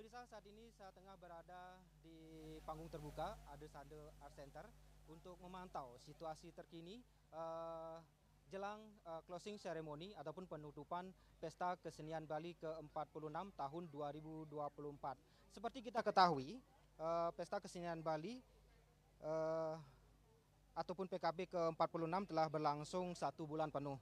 Pemirsa, saat ini saya tengah berada di panggung terbuka Adesande Art Center untuk memantau situasi terkini jelang closing ceremony ataupun penutupan Pesta Kesenian Bali ke-46 tahun 2024. Seperti kita ketahui, Pesta Kesenian Bali eh, ataupun PKB ke-46 telah berlangsung 1 bulan penuh.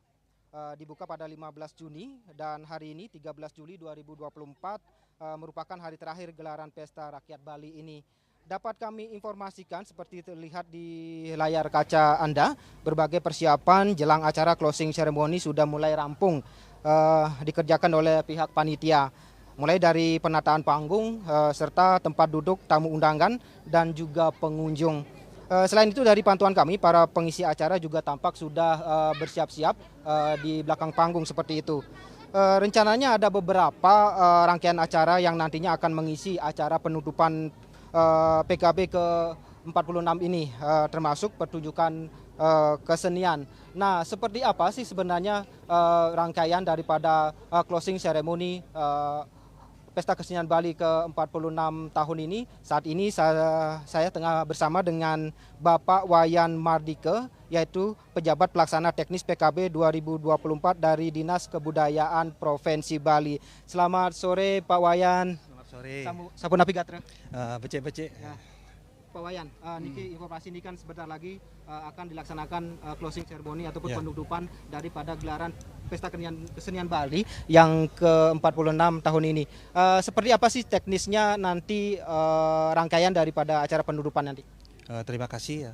Dibuka pada 15 Juni dan hari ini 13 Juli 2024 merupakan hari terakhir gelaran Pesta Rakyat Bali ini. Dapat kami informasikan seperti terlihat di layar kaca Anda, berbagai persiapan jelang acara closing ceremony sudah mulai rampung dikerjakan oleh pihak panitia. Mulai dari penataan panggung serta tempat duduk tamu undangan dan juga pengunjung. Selain itu dari pantauan kami, para pengisi acara juga tampak sudah bersiap-siap di belakang panggung seperti itu. Rencananya ada beberapa rangkaian acara yang nantinya akan mengisi acara penutupan PKB ke-46 ini, termasuk pertunjukan kesenian. Nah, seperti apa sih sebenarnya rangkaian daripada closing ceremony Pesta Kesenian Bali ke-46 tahun ini? Saat ini saya tengah bersama dengan Bapak Wayan Mardike, yaitu pejabat pelaksana teknis PKB 2024 dari Dinas Kebudayaan Provinsi Bali. Selamat sore Pak Wayan. Selamat sore. Sampun api gatra. Becek-becek. Ya. Pak Wayan, niki informasi ini kan sebentar lagi akan dilaksanakan closing ceremony ataupun penutupan daripada gelaran Pesta Kesenian Bali yang ke-46 tahun ini. Seperti apa sih teknisnya nanti rangkaian daripada acara penutupan nanti? Terima kasih ya.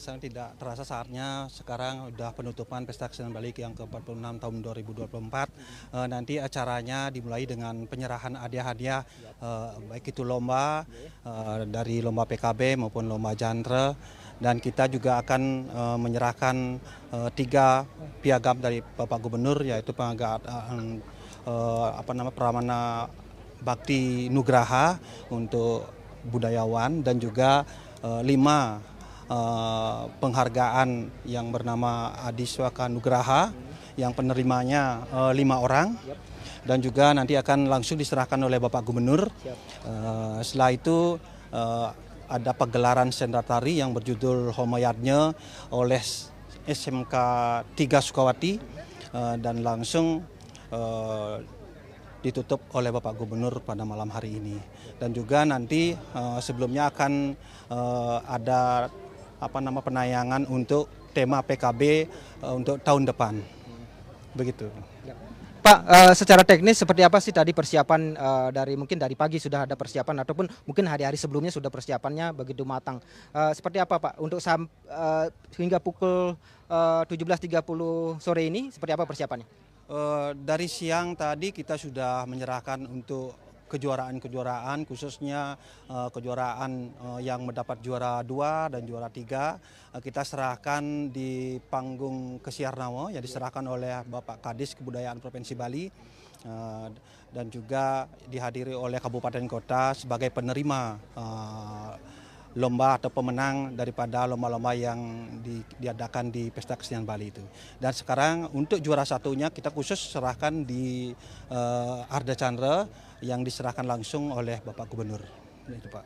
Sangat tidak terasa saatnya sekarang sudah penutupan Pesta Kesenian Bali yang ke-46 tahun 2024. Nanti acaranya dimulai dengan penyerahan hadiah-hadiah, baik itu lomba dari lomba PKB maupun lomba genre, dan kita juga akan menyerahkan 3 piagam dari Bapak Gubernur, yaitu penghargaan Pramana Bakti Nugraha untuk budayawan, dan juga 5 penghargaan yang bernama Adiswaka Nugraha yang penerimanya 5 orang, dan juga nanti akan langsung diserahkan oleh Bapak Gubernur. Setelah itu ada pagelaran senda tari yang berjudul Homayadnya oleh SMK 3 Sukawati, dan langsung ditutup oleh Bapak Gubernur pada malam hari ini. Dan juga nanti sebelumnya akan ada penayangan untuk tema PKB untuk tahun depan. Begitu. Pak, secara teknis seperti apa sih tadi persiapan mungkin dari pagi sudah ada persiapan ataupun mungkin hari-hari sebelumnya sudah persiapannya begitu matang. Seperti apa Pak untuk hingga pukul 17.30 sore ini seperti apa persiapannya? Dari siang tadi kita sudah menyerahkan untuk kejuaraan-kejuaraan, khususnya kejuaraan yang mendapat juara 2 dan juara 3. Kita serahkan di panggung Kesiarnawa yang diserahkan oleh Bapak Kadis Kebudayaan Provinsi Bali, dan juga dihadiri oleh kabupaten kota sebagai penerima lomba atau pemenang daripada lomba-lomba yang diadakan di Pesta Kesenian Bali itu. Dan sekarang untuk juara satunya kita khusus serahkan di Arda Chandra yang diserahkan langsung oleh Bapak Gubernur. Itu Pak.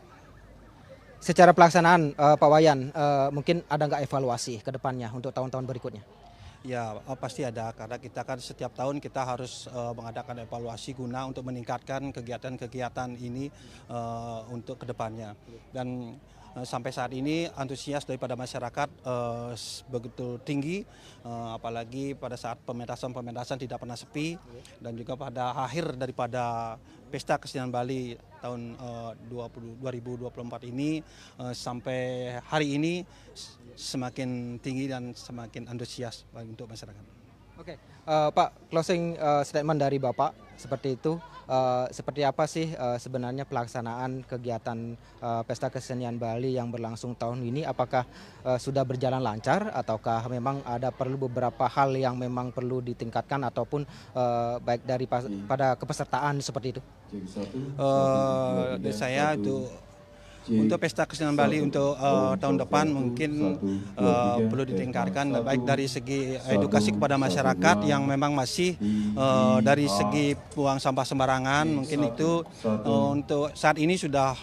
Secara pelaksanaan Pak Wayan, mungkin ada nggak evaluasi ke depannya untuk tahun-tahun berikutnya? Ya, pasti ada, karena kita kan setiap tahun kita harus mengadakan evaluasi guna untuk meningkatkan kegiatan-kegiatan ini untuk kedepannya. Dan sampai saat ini antusias daripada masyarakat begitu tinggi, apalagi pada saat pementasan tidak pernah sepi, dan juga pada akhir daripada Pesta Kesenian Bali tahun 2024 ini sampai hari ini semakin tinggi dan semakin antusias untuk masyarakat. Oke, Pak, closing statement dari Bapak seperti itu. Seperti apa sih sebenarnya pelaksanaan kegiatan Pesta Kesenian Bali yang berlangsung tahun ini? Apakah sudah berjalan lancar ataukah memang ada perlu beberapa hal yang memang perlu ditingkatkan ataupun baik pada kepesertaan seperti itu? Saya itu Untuk pesta kesenian Bali untuk tahun depan mungkin perlu ditingkatkan baik dari segi edukasi kepada masyarakat yang memang masih dari segi buang sampah sembarangan, mungkin itu untuk saat ini sudah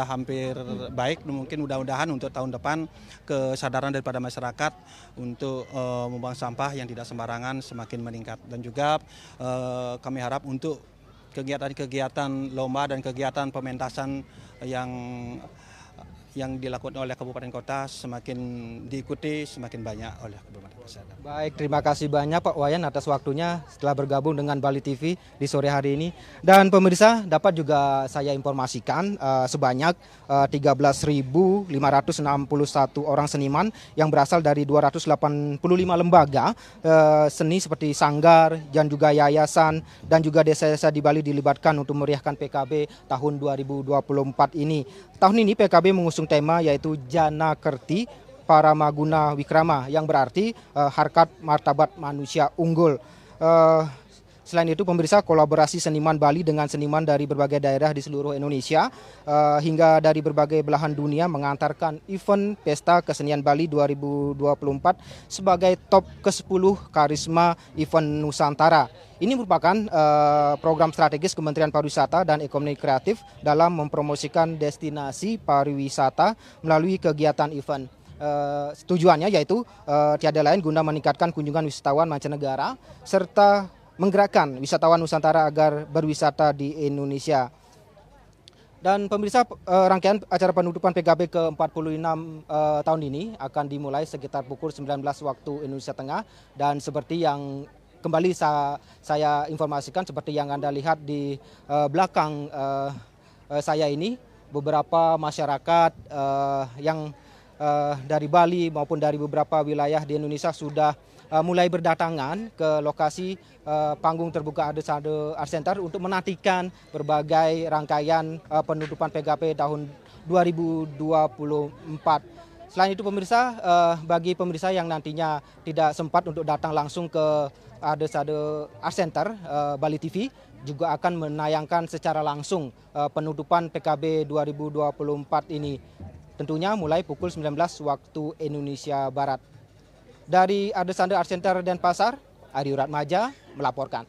hampir baik, mungkin mudah-mudahan untuk tahun depan kesadaran daripada masyarakat untuk membuang sampah yang tidak sembarangan semakin meningkat. Dan juga kami harap untuk kegiatan-kegiatan lomba dan kegiatan pementasan yang dilakukan oleh kabupaten kota semakin diikuti semakin banyak oleh kabupaten kota. Baik, terima kasih banyak Pak Wayan atas waktunya setelah bergabung dengan Bali TV di sore hari ini. Dan pemirsa, dapat juga saya informasikan sebanyak 13.561 orang seniman yang berasal dari 285 lembaga seni seperti sanggar dan juga yayasan dan juga desa-desa di Bali dilibatkan untuk meriahkan PKB tahun 2024 ini. Tahun ini PKB mengusung tema yaitu Jana Kerti Paramaguna Wikrama, yang berarti harkat martabat manusia unggul. Selain itu pemirsa, kolaborasi seniman Bali dengan seniman dari berbagai daerah di seluruh Indonesia hingga dari berbagai belahan dunia mengantarkan event Pesta Kesenian Bali 2024 sebagai top ke-10 karisma event Nusantara. Ini merupakan program strategis Kementerian Pariwisata dan Ekonomi Kreatif dalam mempromosikan destinasi pariwisata melalui kegiatan event. Tujuannya yaitu tiada lain guna meningkatkan kunjungan wisatawan mancanegara serta menggerakkan wisatawan Nusantara agar berwisata di Indonesia. Dan pemirsa, rangkaian acara penutupan PKB ke-46 tahun ini akan dimulai sekitar pukul 19 waktu Indonesia Tengah, dan seperti yang kembali saya informasikan, seperti yang Anda lihat di belakang saya ini, beberapa masyarakat yang dari Bali maupun dari beberapa wilayah di Indonesia sudah mulai berdatangan ke lokasi panggung terbuka Ade-Sade Art Center untuk menantikan berbagai rangkaian penutupan PKB tahun 2024. Selain itu pemirsa, bagi pemirsa yang nantinya tidak sempat untuk datang langsung ke Ade-Sade Art Center, Bali TV juga akan menayangkan secara langsung penutupan PKB 2024 ini. Tentunya mulai pukul 19 waktu Indonesia Barat. Dari Ade-Sade Art Center Denpasar, Ari Uratmaja melaporkan.